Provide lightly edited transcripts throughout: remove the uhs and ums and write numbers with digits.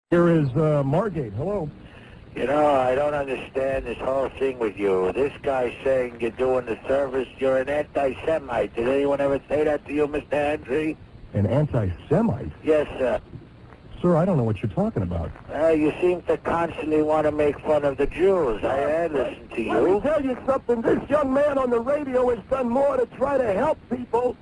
Here is Margate. Hello. You know, I don't understand this whole thing with you. This guy saying you're doing the service, you're an anti-Semite. Did anyone ever say that to you, Mr. Henry? An anti-Semite? Yes, sir. Sir, I don't know what you're talking about. You seem to constantly want to make fun of the Jews. I listen to you. Let me tell you something. This young man on the radio has done more to try to help people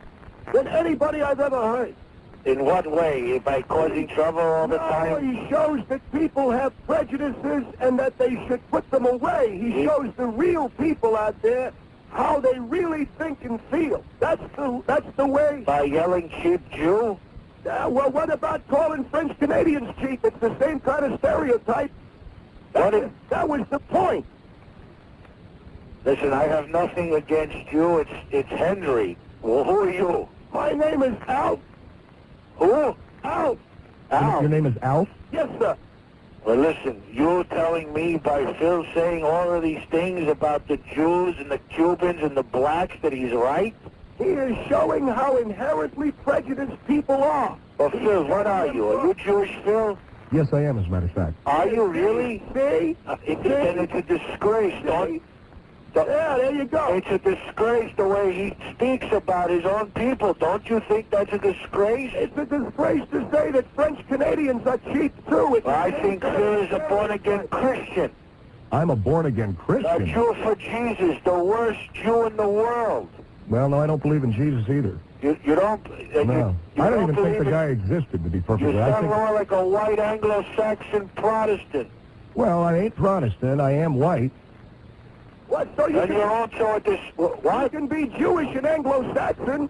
than anybody I've ever heard. In what way? By causing trouble all the time? He shows that people have prejudices and that they should put them away. He shows the real people out there how they really think and feel. That's the way. By yelling cheap Jew? Well, what about calling French Canadians cheap? It's the same kind of stereotype. That was the point. Listen, I have nothing against you. It's Henry. Well, who are you? My name is Alf. Who? Alf. Alf. Your name is Alf? Yes, sir. Well, listen, you're telling me by Phil saying all of these things about the Jews and the Cubans and the blacks that he's right? He is showing how inherently prejudiced people are. Well, Phil, what are you? Are you Jewish, Phil? Yes, I am, as a matter of fact. Are you really? See? Then it's a disgrace, don't? Yeah, there you go. It's a disgrace the way he speaks about his own people. Don't you think that's a disgrace? It's a disgrace to say that French Canadians are cheap, too. Well, I think Phil is a born-again Christian. I'm a born-again Christian. A Jew for Jesus, the worst Jew in the world. Well, no, I don't believe in Jesus either. You don't? No. I don't even think the guy existed, to be perfectly honest. You sound more like a white Anglo-Saxon Protestant. Well, I ain't Protestant. I am white. What? So you and you're also at this... What? You can be Jewish and Anglo-Saxon.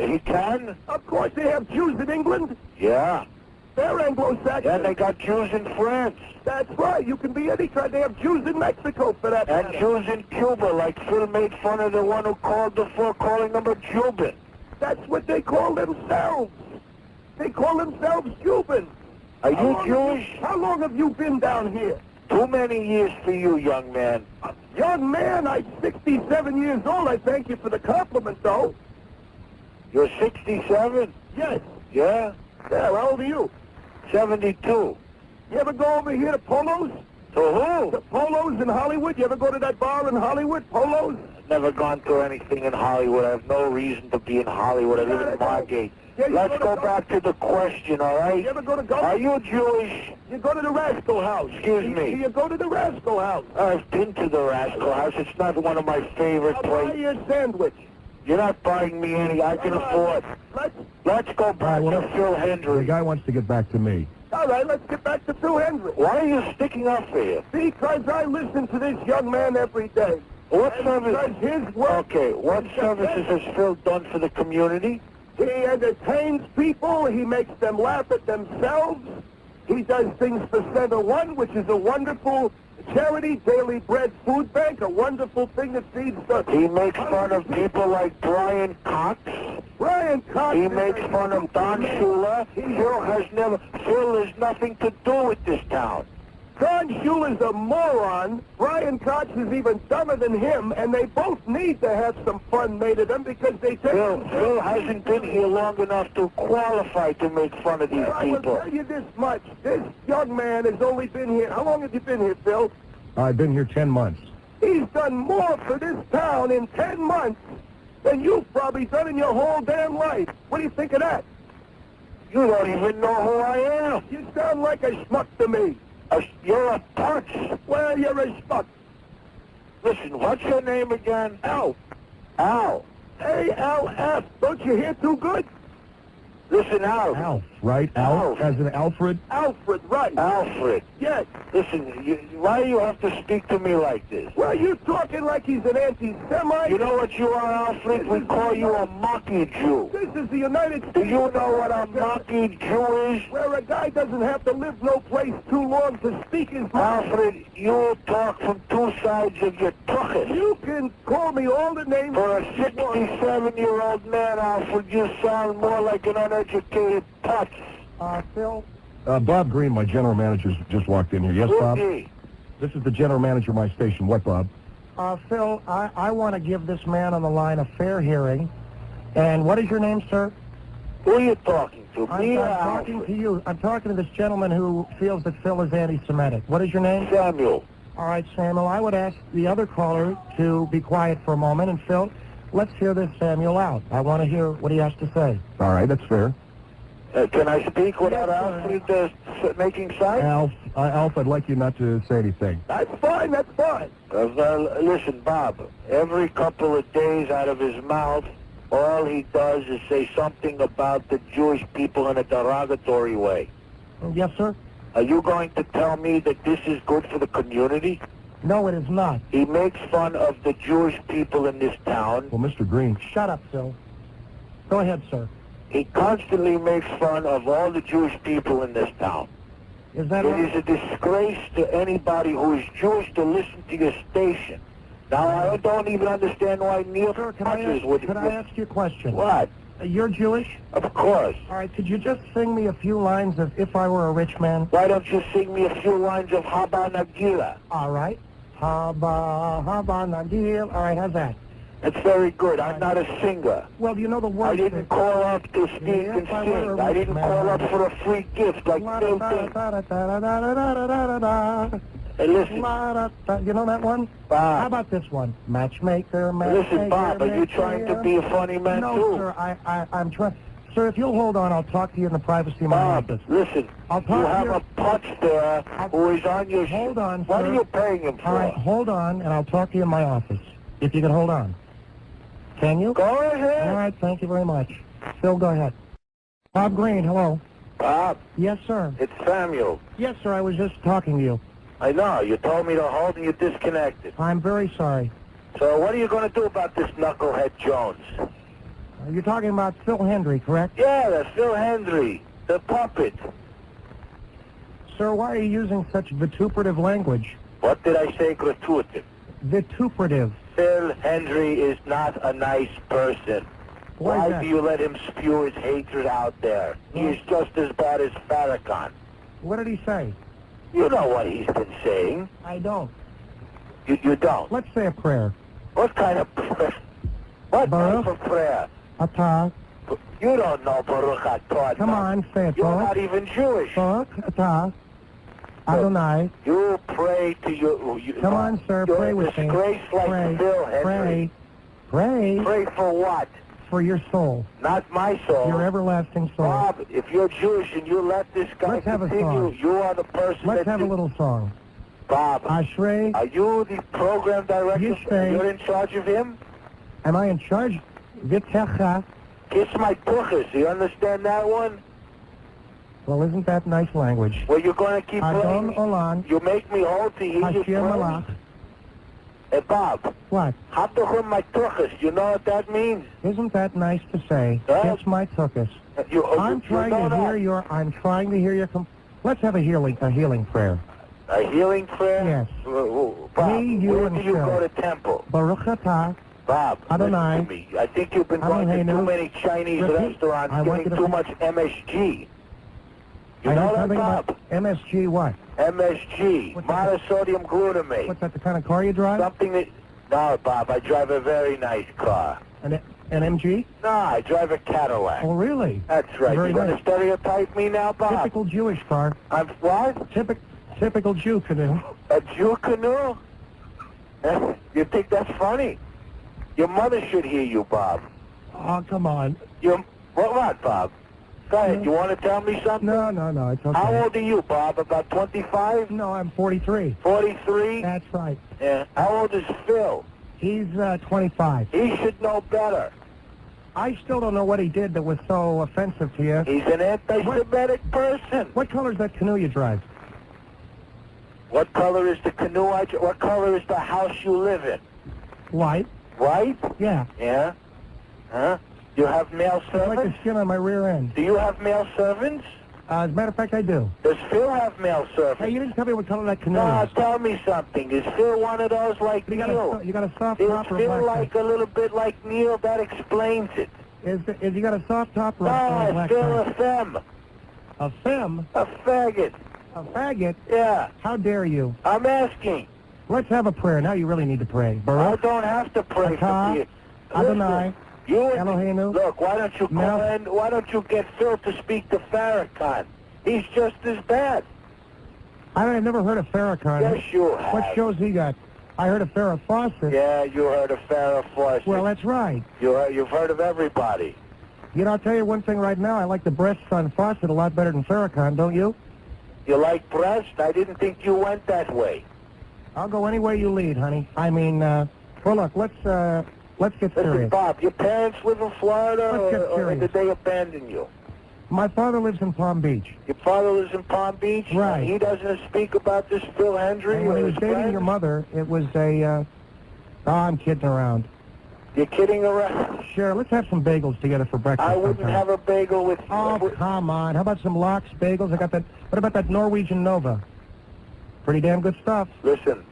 He can? Of course they have Jews in England. Yeah. They're Anglo-Saxon. And they got Jews in France. That's right. You can be any kind. They have Jews in Mexico for that and matter. Jews in Cuba, like Phil made fun of the one who called before calling them a Cuban. That's what they call themselves. They call themselves Cubans. Are you Jewish? How long have you been down here? Too many years for you, young man. Young man, I'm 67 years old. I thank you for the compliment, though. You're 67? Yes. Yeah? Yeah, how old are you? 72. You ever go over here to Polo's? To who? To Polo's in Hollywood. You ever go to that bar in Hollywood, Polo's? Never gone to anything in Hollywood. I have no reason to be in Hollywood. I live in Margate. Yeah, let's go back to the question, all right? You ever go to Are you Jewish? You go to the Rascal House. Excuse me. You go to the Rascal House. I've been to the Rascal House. It's not one of my favorite places. I'll buy you a sandwich. You're not buying me any. I can afford. Let's go back to Phil Hendry. The guy wants to get back to me. All right, let's get back to Phil Hendry. Why are you sticking up for him? Because I listen to this young man every day. What service? His work. Okay, what services has Phil done for the community? He entertains people. He makes them laugh at themselves. He does things for Center One, which is a wonderful charity, daily bread food bank, a wonderful thing that feeds the... He makes fun of people like Brian Cox. Brian Cox. He makes fun of Don Shula. Phil has nothing to do with this town. Don Shula's a moron. Brian Cox is even dumber than him, and they both need to have some fun made of them because they take... Phil hasn't been here long enough to qualify to make fun of these people. I will tell you this much. This young man has only been here... How long have you been here, Phil? I've been here 10 months. He's done more for this town in 10 months than you've probably done in your whole damn life. What do you think of that? You don't even know who I am. You sound like a schmuck to me. You're a putz. Well, you're a schmuck. Listen, what's your name again? Alf. Al. A-L-F. Don't you hear too good? Listen, Alf. Alf, right? Alf, as in Alfred? Alfred, right. Alfred. Yes. Listen, why do you have to speak to me like this? Well, you talking like he's an anti-Semite. You know what you are, Alfred? We call you a monkey Jew. This is the United States. Do you know what a monkey Jew is? Where a guy doesn't have to live no place too long to speak his mind. Alfred, you talk from two sides of your tuchus. You can call me all the names. For a 67-year-old man, Alfred, you sound more like an uneducated putz. Phil? Bob Green, my general manager, just walked in here. Yes, Bob? This is the general manager of my station. What, Bob? Phil, I want to give this man on the line a fair hearing. And what is your name, sir? Who are you talking To I'm me or talking Alfred? to you. I'm talking to this gentleman who feels that Phil is anti-Semitic. What is your name? Samuel. All right, Samuel, I would ask the other caller to be quiet for a moment. And Phil, let's hear this Samuel out. I want to hear what he has to say. All right, that's fair. Can I speak without Yes, sir. Alfred making signs? Alf, I'd like you not to say anything. That's fine, that's fine. Listen, Bob, every couple of days out of his mouth, all he does is say something about the Jewish people in a derogatory way. Yes, sir? Are you going to tell me that this is good for the community? No, it is not. He makes fun of the Jewish people in this town. Well, Mr. Green, Shut up, Phil. Go ahead, sir. He constantly makes fun of all the Jewish people in this town. Is that It right? is a disgrace to anybody who is Jewish to listen to your station. Now, I don't even understand why Neil Sir, could Rogers would... I ask you a question? What? You're Jewish? Of course. All right, could you just sing me a few lines of If I Were a Rich Man? Why don't you sing me a few lines of Haba Nagila? All right. Haba Nagil. All right, how's that? That's very good. I'm not a singer. Well, you know the I words. didn't call up to speak and If I were sing. a I rich didn't man. call up for a free gift like Phil thinks. Hey, listen, You know that one? How Bob. about this one? Matchmaker, matchmaker. Listen, Bob, are you trying to be a funny man no, too? sir. I'm trying. Sir, if you'll hold on, I'll talk to you in the privacy of my Bob, office. listen, I'll you talk to have you. a putz there who is on your... Hold on, What sir. are you paying him for? All right, hold on, and I'll talk to you in my office. If you can hold on. Can you? Go ahead. All right, thank you very much. Phil, go ahead. Bob Green, hello. Bob, Yes, sir. it's Samuel. Yes, sir, I was just talking to you. I know. You told me to hold and you disconnected. I'm very sorry. So what are you going to do about this knucklehead Jones? You're talking about Phil Hendry, correct? Yeah, that's Phil Hendry, the puppet. Sir, why are you using such vituperative language? What did I say gratuitous? Vituperative. Phil Hendry is not a nice person. Why is Why that? do you let him spew his hatred out there? He is just as bad as Farrakhan. What did he say? You know what he's been saying. I don't. You don't. Let's say a prayer. What kind of prayer? What Baruch. type of prayer? Atah. You don't know Baruch Atah. Come on, say it, You're Baruch. not even Jewish. Baruch. Atah. Adonai. You pray to your... Come on, sir, You're pray a with me. disgrace like Pray. Phil Hendry. Pray. Pray Pray for what? for your soul. Not my soul. Your everlasting soul. Bob, if you're Jewish and you let this guy Let's have a continue, song. you are the person Let's that... have a little song. Bob, Ashrei. are you the program director? You say- You're in charge of him? Am I in charge? Vitecha. Kiss my tuchus. You understand that one? Well, isn't that nice language? Well, you're going to keep Adon playing. Olam. You make me hold to hear you Hashem pray. Malach. Hey, Bob, What? hatuchum my tuchus. You know what that means? Isn't that nice to say? Huh? Kiss my tuchus. You I'm trying know to hear that? your. I'm trying to hear your. Let's have a healing prayer. A healing prayer? Yes. Bob, Me, you, where and do you Phil. go to temple? Baruch atah. Bob, Adonai. listen to me. I think you've been going to Adonai. too many Chinese Repeat. restaurants I want giving you too to- much MSG. You I know heard that, something Bob? about MSG. What? MSG, What's that? monosodium glutamate. What's that? The kind of car you drive? Something that... No, Bob, I drive a very nice car. An MG? No, I drive a Cadillac. Oh, really? That's right. Very You're going nice. to stereotype me now, Bob? Typical Jewish car. I'm what? Typical Jew canoe. A Jew canoe? You think that's funny? Your mother should hear you, Bob. Oh, come on. What, Bob? Go ahead. You want to tell me something? No, it's okay. How old are you, Bob? About 25? No, I'm 43. 43? That's right. Yeah. How old is Phil? He's 25. He should know better. I still don't know what he did that was so offensive to you. He's an anti-Semitic person. What color's that canoe you drive? What color is the canoe? What color is the house you live in? White. White? Yeah. Yeah. Huh? You have male It's like the servants? skin on my rear end. Do you have male servants? As a matter of fact, I do. Does Phil have male servants? Hey, you didn't tell me what color that canoe No, is. tell me something. Is Phil one of those like You Neil? got a soft Is top or a Phil black like a little bit like Neil? That explains it. top? Is you got a soft top or a No, black Phil top? a femme. A femme? A faggot. A faggot? Yeah. How dare you? I'm asking. Let's have a prayer. Now you really need to pray. I Baruch don't have to pray for Atah you. Adonai Elohenu? Look, why don't you call in? Why don't you get Phil to speak to Farrakhan? He's just as bad. I've never heard of Farrakhan. Yes, you have. What shows he got? I heard of Farrah Fawcett. Yeah, you heard of Farrah Fawcett. Well, that's right. You've heard of everybody. You know, I'll tell you one thing right now. I like the breasts on Fawcett a lot better than Farrakhan, don't you? You like breast? I didn't think you went that way. I'll go any way you lead, honey. I mean, well, look, let's get Listen, serious. Bob, your parents live in Florida, Let's get or serious. did they abandon you? My father lives in Palm Beach. Your father lives in Palm Beach? Right. He doesn't speak about this Phil Hendry And when or he was his dating friends? your mother, it was a, I'm kidding around. You're kidding around? Sure, let's have some bagels together for breakfast. I wouldn't sometime. have a bagel with... Oh, come on. How about some lox bagels? I got that. What about that Norwegian Nova? Pretty damn good stuff. Listen.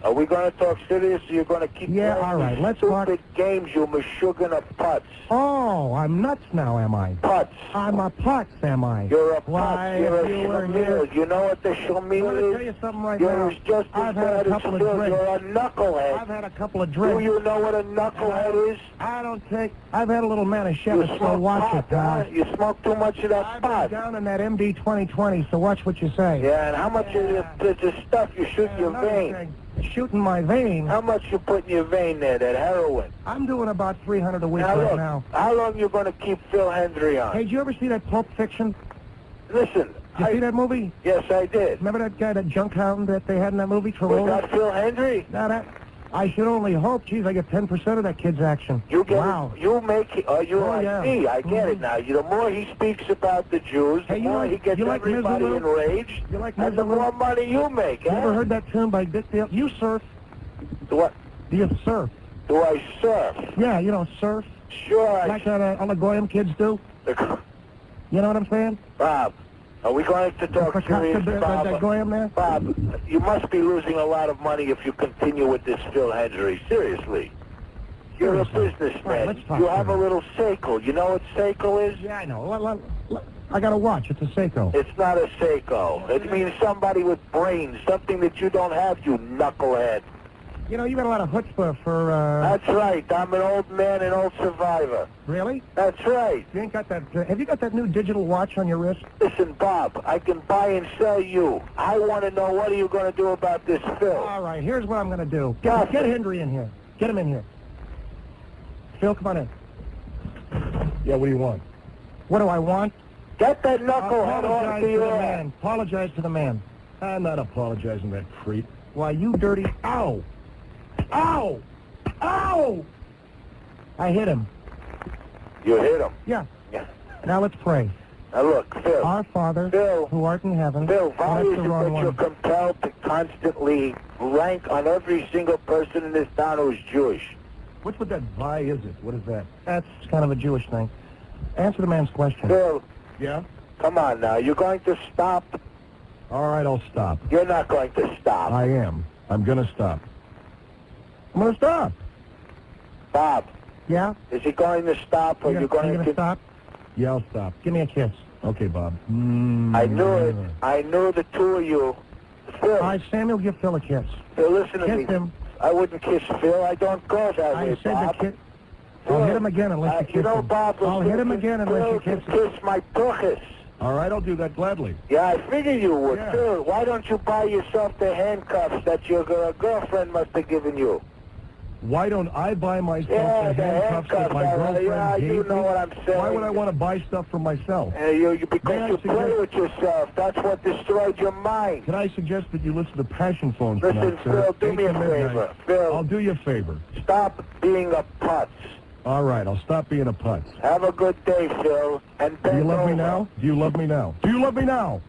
Are we going to talk serious, or you're going to keep Yeah, playing all right, these let's stupid talk. games, you mashugana putz? Oh, I'm nuts now, am I? Putz. I'm a putz, am I? You're a Why, putz. You're a if you were here... schlemiel. You know what the I'm going to schlemiel tell is? you something right You're now. just as I've had bad a as couple of Phil. drinks. You're a knucklehead. I've had a couple of Do drinks. you know what a knucklehead is? I don't take... I've had a little You Manischewitz, so smoke watch pot, it, pal. huh? You smoke too much of that I've been pot. down in that MD 2020, so watch what you say. Yeah, and how much of the stuff you shoot in your Another vein? thing, shooting my vein. How much you put in your vein there, that heroin? I'm doing about 300 a week Now right look, now. how long you going to keep Phil Hendry on? Hey, did you ever see that Pulp Fiction? Listen, Did you see that movie? Yes, I did. Remember that guy, that junk hound that they had in that movie, Was Travolta? that Phil Hendry? Now that, I should only hope, geez, I get 10% of that kid's action. You get Wow. it, you make it, you Oh, like yeah. me, I get it now. The more he speaks about the Jews, the Hey, you more like- he gets you like everybody Mizzaloo? enraged, You like and the Mizzaloo? more money you make. You huh? ever heard that tune by Dick Dale? You surf. Do Do you surf? I surf? Yeah, you know, surf. Sure, Like all the Goyim kids do. You know what I'm saying? Bob, are we going to talk serious, That Bob? Goyim there? Bob, you must be losing a lot of money if you continue with this Phil Hendry. Seriously. You're a Seriously. businessman. Right, let's talk You have a serious. little Seiko. You know what Seiko is? Yeah, I know. I got a watch. It's a Seiko. It's not a Seiko. It means somebody with brains, something that you don't have, you knucklehead. You know, you got a lot of chutzpah for, That's right. I'm an old man, an old survivor. Really? That's right. You ain't got that, have you got that new digital watch on your wrist? Listen, Bob, I can buy and sell you. I want to know, what are you going to do about this Phil? All right, here's what I'm going to do. Nothing. Get Hendry in here. Get him in here. Phil, come on in. Yeah, what do you want? What do I want? Get that knucklehead off Apologize to to your the ass. man. Apologize to the man. I'm not apologizing to that creep. Why, you dirty... Ow! Ow! Ow! I hit him. You hit him. Yeah. Yeah. Now let's pray. Now look, Phil. Our Father, Phil. who art in heaven... Phil, Oh, why that's is the it wrong that one. you're compelled to constantly rank on every single person in this town who's Jewish? What's with that Vi, is it? What is that? That's kind of a Jewish thing. Answer the man's question. Phil, Yeah? come on now. You're going to stop? All right, I'll stop. You're not going to stop. I am. I'm going to stop. I'm going to stop. Bob, Yeah? is he going to stop, or You you're gonna going to... stop? Yeah, I'll stop. Give me a kiss. Okay, Bob. I knew it. I knew the two of you. Phil, All right, Samuel, give Phil a kiss. Phil, listen to Kiss me. him. I wouldn't kiss Phil. I don't go that I way, said Bob. the kiss. I'll hit him again unless you kiss You know, him. Bob, I'll hit him again unless you Phil kiss can him. kiss my tuchus. All right, I'll do that gladly. Yeah, I figured you would. Yeah. Phil, why don't you buy yourself the handcuffs that your girlfriend must have given you? Why don't I buy myself Yeah, the the handcuffs that my handcuffs, girlfriend yeah, gave you know me? what I'm saying. Why would I want to buy stuff for myself? Because May I you play suggest- with yourself. That's what destroyed your mind. Can I suggest that you listen to Passion Phones Listen, tonight, sir? Phil, do 8 me a to midnight. favor. Phil, I'll do you a favor. stop being a putz. All right, I'll stop being a putz. Have a good day, Phil. And Do you bend love me over. now? Do you love me now? Do you love me now?